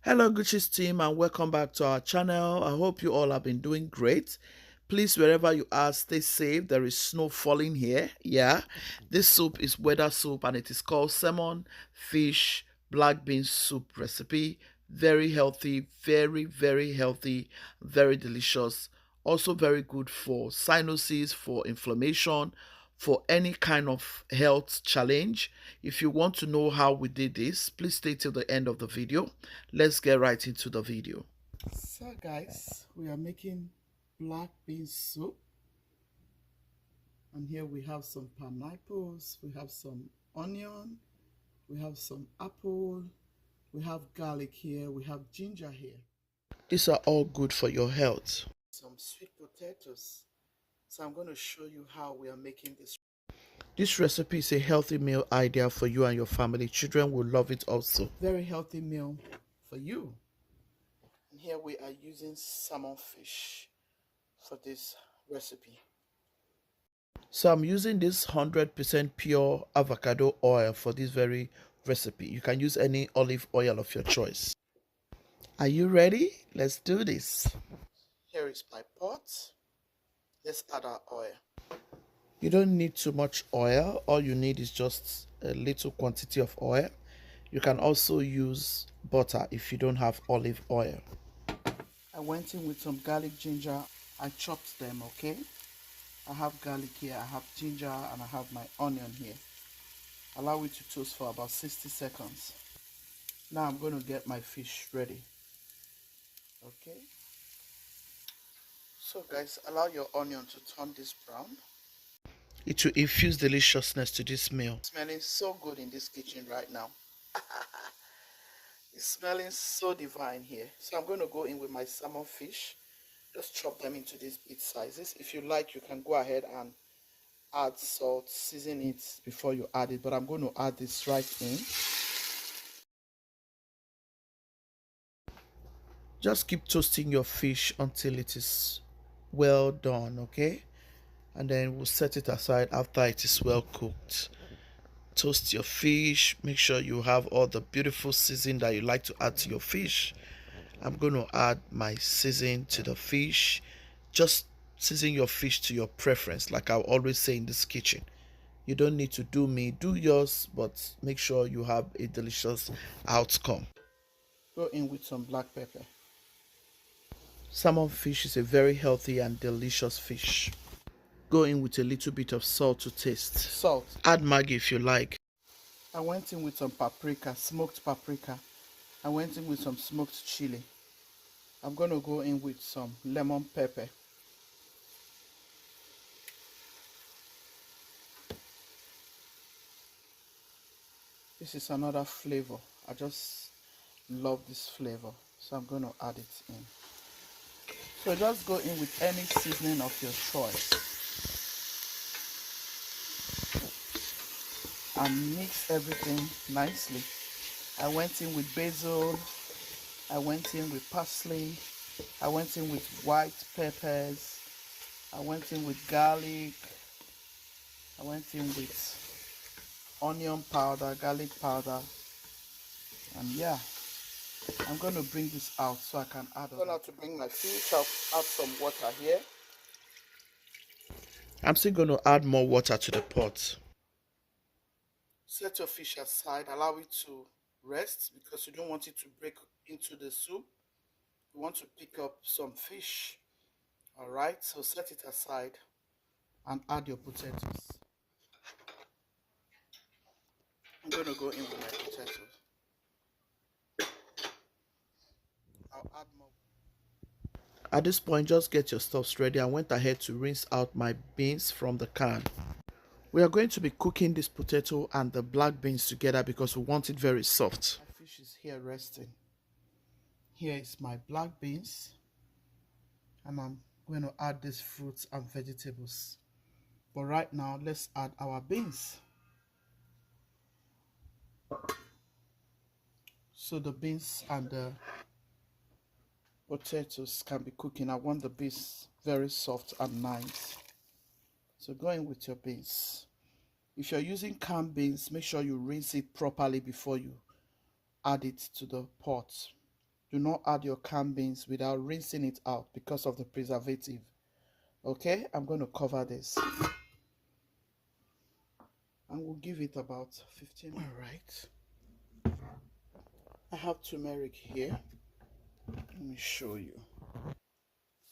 Hello Gucci's team and welcome back to our channel. I hope you all have been doing great. Please, wherever you are, stay safe. There is snow falling here. Yeah, this soup is weather soup and it is called salmon, fish, black bean soup recipe. Very healthy, very healthy, very delicious. Also very good for sinuses, for inflammation, for any kind of health challenge. If you want to know how we did this, please stay till the end of the video. Let's get right into the video. So guys, we are making black bean soup, and here we have some pineapples, we have some onion, we have some apple, we have garlic here, we have ginger here. These are all good for your health. Some sweet potatoes. So I'm going to show you how we are making this. This recipe is a healthy meal idea for you and your family. Children will love it also. Very healthy meal for you. And here we are using salmon fish for this recipe. So I'm using this 100% pure avocado oil for this very recipe. You can use any olive oil of your choice. Are you ready? Let's do this. Here is my pot. Let's add our oil. You don't need too much oil. All you need is just a little quantity of oil. You can also use butter if you don't have olive oil. I went in with some garlic, ginger. I chopped them, okay? I have garlic here, I have ginger, and I have my onion here. Allow it to toast for about 60 seconds. Now I'm going to get my fish ready. Okay? So guys, allow your onion to turn this brown. It will infuse deliciousness to this meal. It's smelling so good in this kitchen right now. It's smelling so divine here. So I'm going to go in with my salmon fish. Just chop them into these bit sizes. If you like, you can go ahead and add salt, season it before you add it. But I'm going to add this right in. Just keep toasting your fish until it is well done, okay? And then we'll set it aside after it is well cooked. Toast your fish. Make sure you have all the beautiful seasoning that you like to add to your fish. I'm going to add my seasoning to the fish. Just season your fish to your preference, like I always say in this kitchen. You don't need to do me, do yours, but make sure you have a delicious outcome. Go in with some black pepper. Salmon fish is a very healthy and delicious fish. Go in with a little bit of salt to taste. Salt. Add Maggi if you like. I went in with some paprika, smoked paprika. I went in with some smoked chili. I'm going to go in with some lemon pepper. This is another flavor. I just love this flavor, so I'm going to add it in. So just go in with any seasoning of your choice and mix everything nicely. I went in with basil, I went in with parsley, I went in with white peppers, I went in with garlic, I went in with onion powder, garlic powder, and yeah, I'm going to bring this out so I can add. I'm going to bring my fish. I'll add some water here. I'm still going to add more water to the pot. Set your fish aside. Allow it to rest because you don't want it to break into the soup. You want to pick up some fish. Alright, so set it aside and add your potatoes. I'm going to go in with my potatoes. I'll add more. At this point, just get your stuffs ready. I went ahead to rinse out my beans from the can. We are going to be cooking this potato and the black beans together because we want it very soft. My fish is here resting. Here is my black beans, and I'm going to add these fruits and vegetables. But right now, let's add our beans. So the beans and the potatoes can be cooking. I want the beans very soft and nice. So go in with your beans. If you're using canned beans, make sure you rinse it properly before you add it to the pot. Do not add your canned beans without rinsing it out because of the preservative. Okay, I'm going to cover this and we'll give it about 15 minutes. All right, I have turmeric here. Let me show you.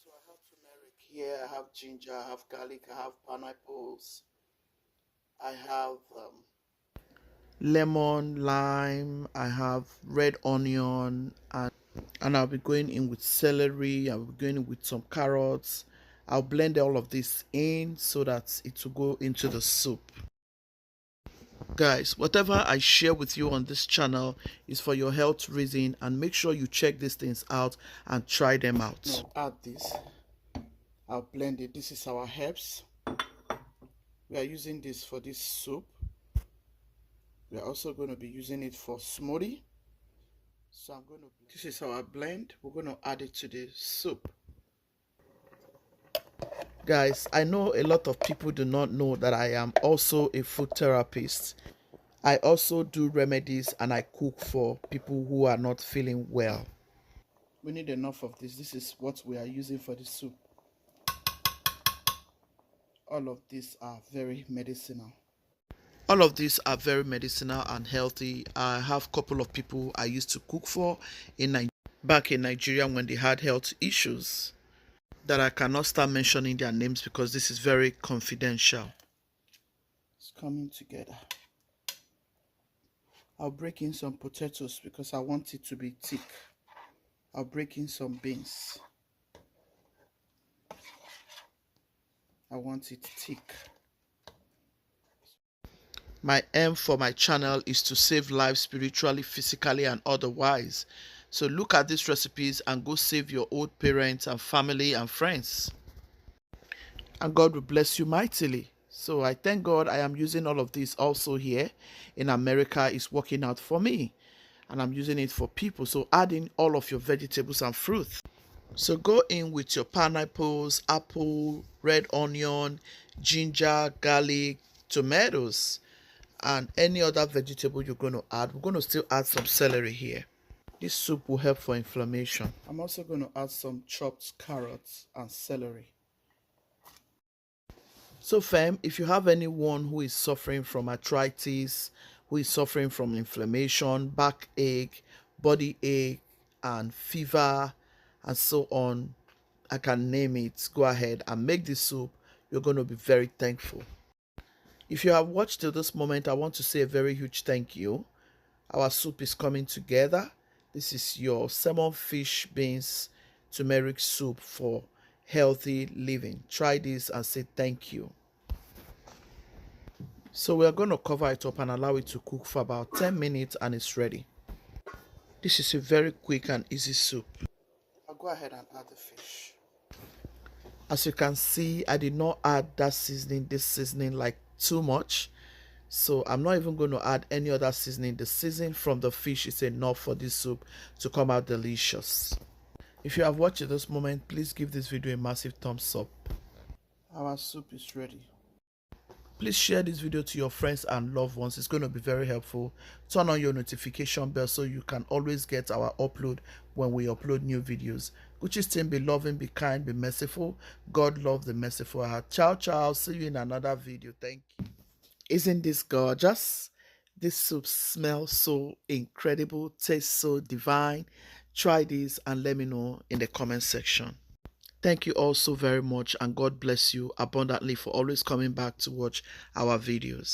So I have turmeric here, I have ginger, I have garlic, I have pineapples, I have lemon, lime, I have red onion, and I'll be going in with celery, I'll be going in with some carrots. I'll blend all of this in so that it will go into the soup. Guys, whatever I share with you on this channel is for your health reason, and make sure you check these things out and try them out. Now add this. I'll blend it. This is our herbs. We are using this for this soup. We are also going to be using it for smoothie. So this is our blend. We're going to add it to the soup. Guys, I know a lot of people do not know that I am also a food therapist. I also do remedies and I cook for people who are not feeling well. We need enough of this. This is what we are using for the soup. All of these are very medicinal. All of these are very medicinal and healthy. I have a couple of people I used to cook for back in Nigeria when they had health issues that I cannot start mentioning their names because this is very confidential. It's coming together. I'll break in some potatoes because I want it to be thick. I'll break in some beans. I want it thick. My aim for my channel is to save lives spiritually, physically, and otherwise. So look at these recipes and go save your old parents and family and friends. And God will bless you mightily. So I thank God I am using all of this also here in America. It's working out for me. And I'm using it for people. So add in all of your vegetables and fruits. So go in with your pineapples, apple, red onion, ginger, garlic, tomatoes, and any other vegetable you're going to add. We're going to still add some celery here. This soup will help for inflammation. I'm also going to add some chopped carrots and celery. So fam, if you have anyone who is suffering from arthritis, who is suffering from inflammation, backache, body ache, and fever, and so on, I can name it, go ahead and make this soup. You're going to be very thankful. If you have watched till this moment, I want to say a very huge thank you. Our soup is coming together. This is your salmon, fish, beans, turmeric soup for healthy living. Try this and say thank you. So we are going to cover it up and allow it to cook for about 10 minutes and it's ready. This is a very quick and easy soup. I'll go ahead and add the fish. As you can see, I did not add this seasoning like too much. So I'm not even going to add any other seasoning. The seasoning from the fish is enough for this soup to come out delicious. If you have watched this moment, please give this video a massive thumbs up. Our soup is ready. Please share this video to your friends and loved ones. It's going to be very helpful. Turn on your notification bell so you can always get our upload when we upload new videos. Gucci's team, be loving, be kind, be merciful. God love the merciful heart. Ciao, ciao. See you in another video. Thank you. Isn't this gorgeous? This soup smells so incredible, tastes so divine. Try this and let me know in the comment section. Thank you all so very much and God bless you abundantly for always coming back to watch our videos.